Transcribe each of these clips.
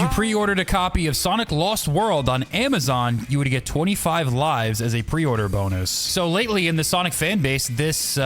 you pre-ordered a copy of Sonic Lost World on Amazon, you would get 25 lives as a pre-order bonus. So lately in the Sonic fan base, this,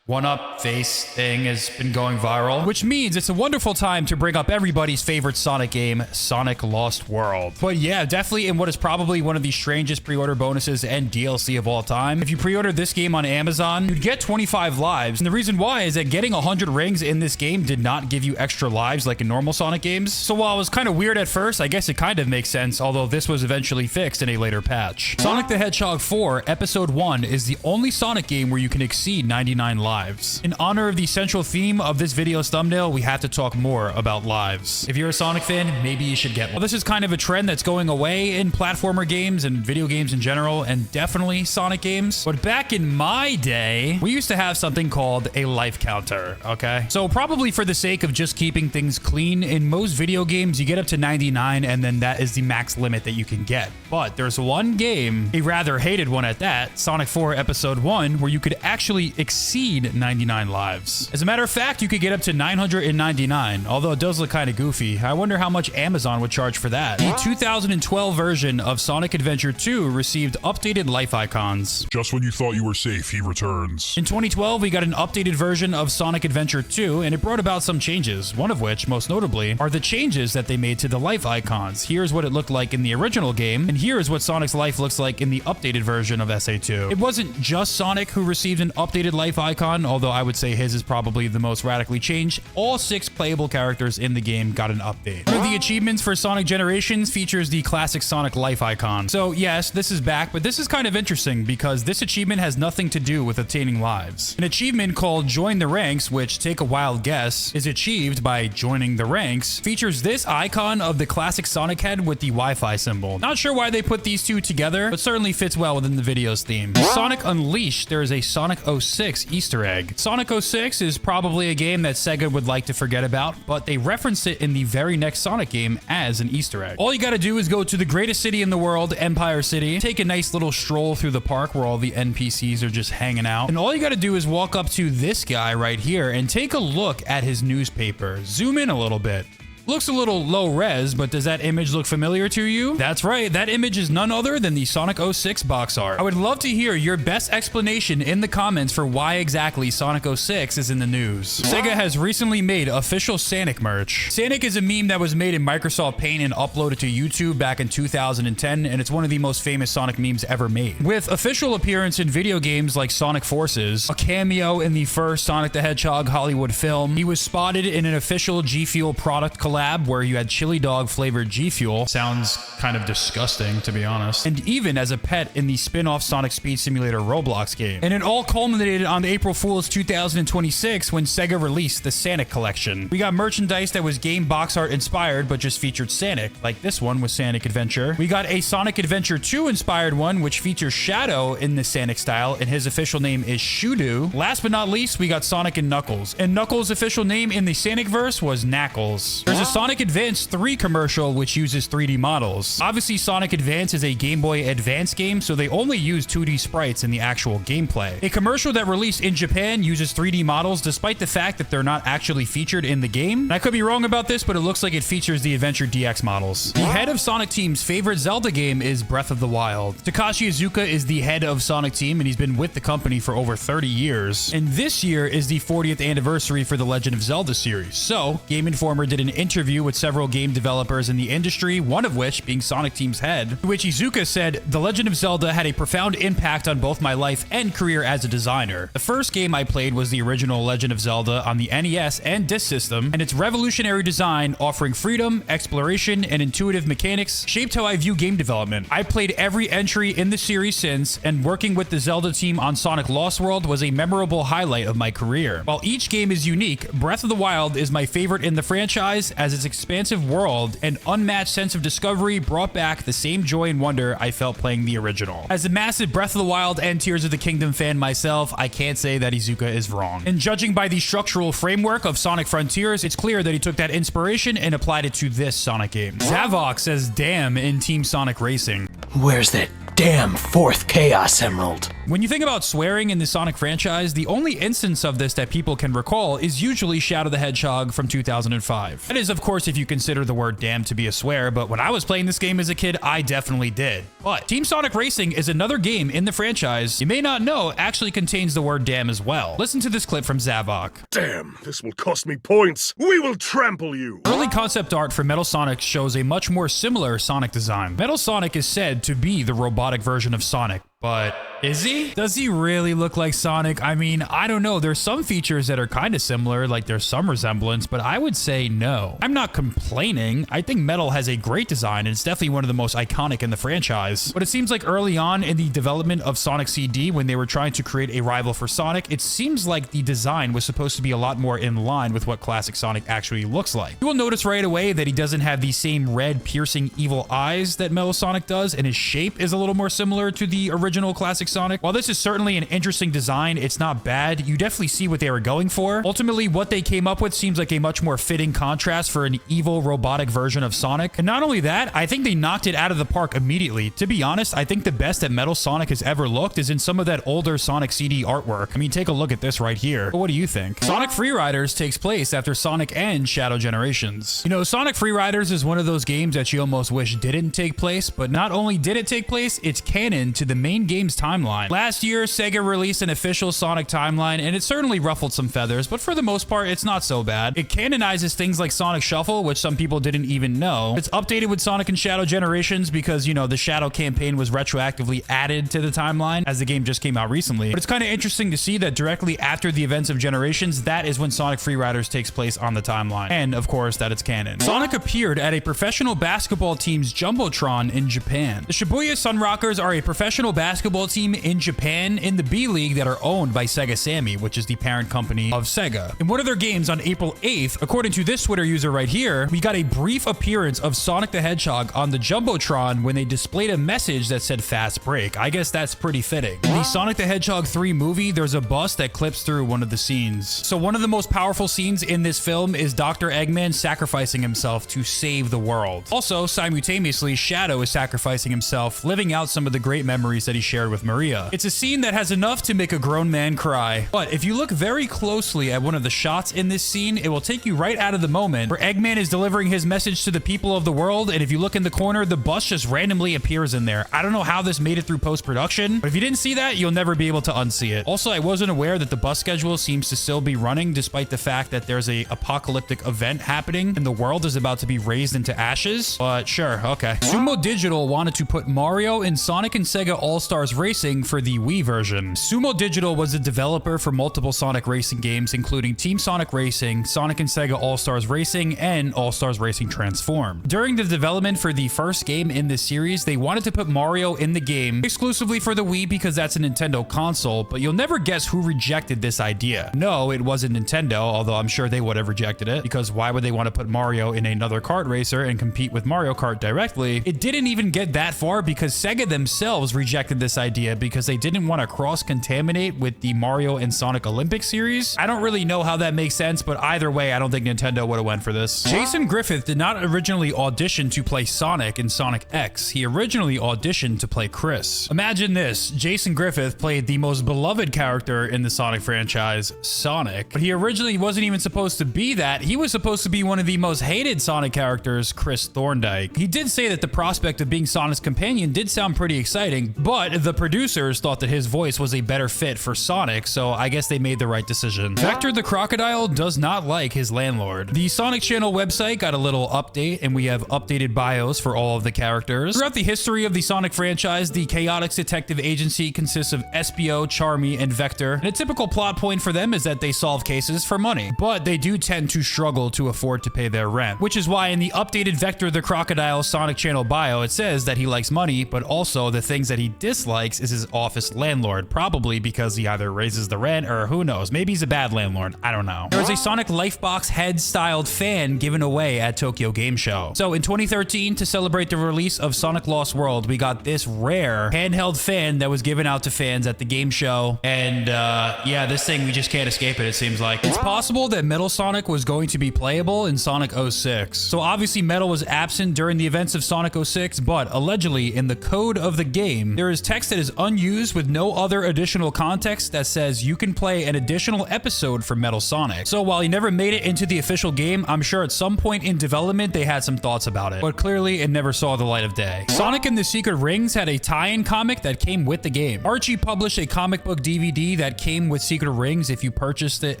one-up face thing has been going viral, which means it's a wonderful time to bring up everybody's favorite Sonic game, Sonic Lost World. But yeah, definitely in what is probably one of the strangest pre-order bonuses and DLC of all time. If you pre-ordered this game on Amazon, you'd get 25 lives. And the reason why is that getting 100 rings in this game did not give you extra lives like in normal Sonic games. So while it was kind of weird at first, I guess it kind of makes sense, although this was eventually fixed in a later patch. Sonic the Hedgehog 4 Episode 1 is the only Sonic game where you can exceed 99 lives. In honor of the central theme of this video's thumbnail, we have to talk more about lives. If you're a Sonic fan, maybe you should get one. Well, this is kind of a trend that's going away in platformer games and video games in general, and definitely Sonic games. But back in my day, we used to have something called a life counter, okay? So probably for the sake of just keeping things clean, in most video games, you get up to 99, and then that is the max limit that you can get. But there's one game, a rather hated one at that, Sonic 4 Episode 1, where you could actually exceed 99 lives. As a matter of fact, you could get up to 999, although it does look kind of goofy. I wonder how much Amazon would charge for that. The 2012 version of Sonic Adventure 2 received updated life icons. Just when you thought you were safe, he returns. In 2012, we got an updated version of Sonic Adventure 2, and it brought about some changes, one of which, most notably, are the changes that they made to the life icons. Here's what it looked like in the original game, and here's what Sonic's life looks like in the updated version of SA2. It wasn't just Sonic who received an updated life icon, although I would say his is probably the most radically changed. All 6 playable characters in the game got an update. One of the achievements for Sonic Generations features the classic Sonic life icon. So yes, this is back, but this is kind of interesting because this achievement has nothing to do with obtaining lives. An achievement called Join the Ranks, which, take a wild guess, is achieved by joining the ranks, features this icon of the classic Sonic head with the Wi-Fi symbol. Not sure why they put these two together, but certainly fits well within the video's theme. In Sonic Unleashed, there is a Sonic 06 Easter egg. Sonic 06 is probably a game that Sega would like to forget about, but they referenced it in the very next Sonic game as an Easter egg. All you gotta do is go to the greatest city in the world, Empire City, take a nice little stroll through the park where all the NPCs are just hanging out, and all you gotta do is walk up to this guy right here and take a look at his newspaper. Zoom in a little bit. Looks a little low res, but does that image look familiar to you? That's right, that image is none other than the Sonic 06 box art. I would love to hear your best explanation in the comments for why exactly Sonic 06 is in the news. Sega has recently made official Sonic merch. Sonic is a meme that was made in Microsoft Paint and uploaded to YouTube back in 2010, and it's one of the most famous Sonic memes ever made. With official appearance in video games like Sonic Forces, a cameo in the first Sonic the Hedgehog Hollywood film, he was spotted in an official G Fuel product collab where you had chili dog flavored G Fuel. Sounds kind of disgusting, to be honest. And even as a pet in the spin-off Sonic Speed Simulator Roblox game. And it all culminated on April Fool's 2026 when Sega released the Sonic collection. We got merchandise that was game box art inspired but just featured Sonic, like this one with Sonic Adventure. We got a Sonic Adventure 2 inspired one which features Shadow in the Sonic style, and his official name is Shudu. Last but not least, we got Sonic and Knuckles. And Knuckles' official name in the Sonic verse was Knuckles. There's a Sonic Advance 3 commercial which uses 3D models. Obviously, Sonic Advance is a Game Boy Advance game, so they only use 2D sprites in the actual gameplay. A commercial that released in Japan uses 3D models despite the fact that they're not actually featured in the game. And I could be wrong about this, but it looks like it features the Adventure DX models. The head of Sonic Team's favorite Zelda game is Breath of the Wild. Takashi Iizuka is the head of Sonic Team, and he's been with the company for over 30 years. And this year is the 40th anniversary for the Legend of Zelda series. So, Game Informer did an interview with several game developers in the industry, one of which being Sonic Team's head, to which Iizuka said, "The Legend of Zelda had a profound impact on both my life and career as a designer. The first game I played was the original Legend of Zelda on the NES and Disk System, and its revolutionary design, offering freedom, exploration, and intuitive mechanics, shaped how I view game development. I played every entry in the series since, and working with the Zelda team on Sonic Lost World was a memorable highlight of my career. While each game is unique, Breath of the Wild is my favorite in the franchise, as its expansive world and unmatched sense of discovery brought back the same joy and wonder I felt playing the original." As a massive Breath of the Wild and Tears of the Kingdom fan myself, I can't say that Iizuka is wrong. And judging by the structural framework of Sonic Frontiers, it's clear that he took that inspiration and applied it to this Sonic game. Zavok says damn in Team Sonic Racing. Where's that damn fourth Chaos Emerald. When you think about swearing in the Sonic franchise, the only instance of this that people can recall is usually Shadow the Hedgehog from 2005. That is, of course, if you consider the word damn to be a swear, but when I was playing this game as a kid, I definitely did. But Team Sonic Racing is another game in the franchise you may not know actually contains the word damn as well. Listen to this clip from Zavok. Damn, this will cost me points. We will trample you. Early concept art for Metal Sonic shows a much more similar Sonic design. Metal Sonic is said to be the robotic version of Sonic, but is he? Does he really look like Sonic? I mean, I don't know. There's some features that are kind of similar, like there's some resemblance, but I would say no. I'm not complaining. I think Metal has a great design, and it's definitely one of the most iconic in the franchise. But it seems like early on in the development of Sonic CD, when they were trying to create a rival for Sonic, it seems like the design was supposed to be a lot more in line with what classic Sonic actually looks like. You will notice right away that he doesn't have the same red, piercing, evil eyes that Metal Sonic does, and his shape is a little more similar to the original classic Sonic. While this is certainly an interesting design, it's not bad. You definitely see what they were going for. Ultimately, what they came up with seems like a much more fitting contrast for an evil robotic version of Sonic. And not only that, I think they knocked it out of the park immediately. To be honest, I think the best that Metal Sonic has ever looked is in some of that older Sonic CD artwork. I mean, take a look at this right here. But what do you think? Sonic Freeriders takes place after Sonic and Shadow Generations. You know, Sonic Freeriders is one of those games that you almost wish didn't take place, but not only did it take place, it's canon to the main game's timeline. Last year, Sega released an official Sonic timeline, and it certainly ruffled some feathers, but for the most part, it's not so bad. It canonizes things like Sonic Shuffle, which some people didn't even know. It's updated with Sonic and Shadow Generations because, you know, the Shadow campaign was retroactively added to the timeline as the game just came out recently. But it's kind of interesting to see that directly after the events of Generations, that is when Sonic Freeriders takes place on the timeline. And, of course, that it's canon. Sonic appeared at a professional basketball team's Jumbotron in Japan. The Shibuya Sunrockers are a professional basketball team in Japan in the B-League that are owned by Sega Sammy, which is the parent company of Sega. In one of their games on April 8th, according to this Twitter user right here, we got a brief appearance of Sonic the Hedgehog on the Jumbotron when they displayed a message that said fast break. I guess that's pretty fitting. In the Sonic the Hedgehog 3 movie, there's a bus that clips through one of the scenes. So one of the most powerful scenes in this film is Dr. Eggman sacrificing himself to save the world. Also, simultaneously, Shadow is sacrificing himself, living out some of the great memories that he shared with Maria. It's a scene that has enough to make a grown man cry. But if you look very closely at one of the shots in this scene, it will take you right out of the moment where Eggman is delivering his message to the people of the world, and if you look in the corner, the bus just randomly appears in there. I don't know how this made it through post-production, but if you didn't see that, you'll never be able to unsee it. Also, I wasn't aware that the bus schedule seems to still be running despite the fact that there's a apocalyptic event happening and the world is about to be raised into ashes, but sure, okay. Sumo Digital wanted to put Mario in Sonic and Sega All-Stars Racing for the Wii version. Sumo Digital was a developer for multiple Sonic racing games, including Team Sonic Racing, Sonic and Sega All-Stars Racing, and All-Stars Racing Transformed. During the development for the first game in this series, they wanted to put Mario in the game exclusively for the Wii because that's a Nintendo console, but you'll never guess who rejected this idea. No, it wasn't Nintendo, although I'm sure they would have rejected it, because why would they want to put Mario in another kart racer and compete with Mario Kart directly? It didn't even get that far because Sega themselves rejected this idea because they didn't want to cross-contaminate with the Mario and Sonic Olympic series. I don't really know how that makes sense, but either way, I don't think Nintendo would have went for this. Jason Griffith did not originally audition to play Sonic in Sonic X. He originally auditioned to play Chris. Imagine this, Jason Griffith played the most beloved character in the Sonic franchise, Sonic, but he originally wasn't even supposed to be that. He was supposed to be one of the most hated Sonic characters, Chris Thorndike. He did say that the prospect of being Sonic's companion did sound pretty exciting, but the producers thought that his voice was a better fit for Sonic, so I guess they made the right decision. Vector the Crocodile does not like his landlord. The Sonic Channel website got a little update, and we have updated bios for all of the characters. Throughout the history of the Sonic franchise, the Chaotix Detective Agency consists of Espio, Charmy, and Vector, and a typical plot point for them is that they solve cases for money, but they do tend to struggle to afford to pay their rent, which is why in the updated Vector the Crocodile Sonic Channel bio, it says that he likes money, but also the things that he dislikes is his office landlord, probably because he either raises the rent or who knows, maybe he's a bad landlord, I don't know. There was a Sonic Lifebox head-styled fan given away at Tokyo Game Show. So in 2013, to celebrate the release of Sonic Lost World, we got this rare handheld fan that was given out to fans at the game show, and yeah, this thing, we just can't escape it seems like. It's possible that Metal Sonic was going to be playable in Sonic 06. So obviously Metal was absent during the events of Sonic 06, but allegedly in the code of the game, there is text that is unused with no other additional context that says you can play an additional episode for Metal Sonic. So while he never made it into the official game, I'm sure at some point in development they had some thoughts about it, but clearly it never saw the light of day. Sonic and the Secret Rings had a tie-in comic that came with the game. Archie published a comic book DVD that came with Secret Rings if you purchased it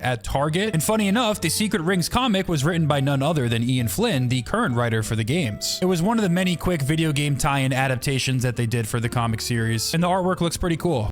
at Target. And funny enough, the Secret Rings comic was written by none other than Ian Flynn, the current writer for the games. It was one of the many quick video game tie-in adaptations that they did for the comic series, and the artwork looks pretty cool.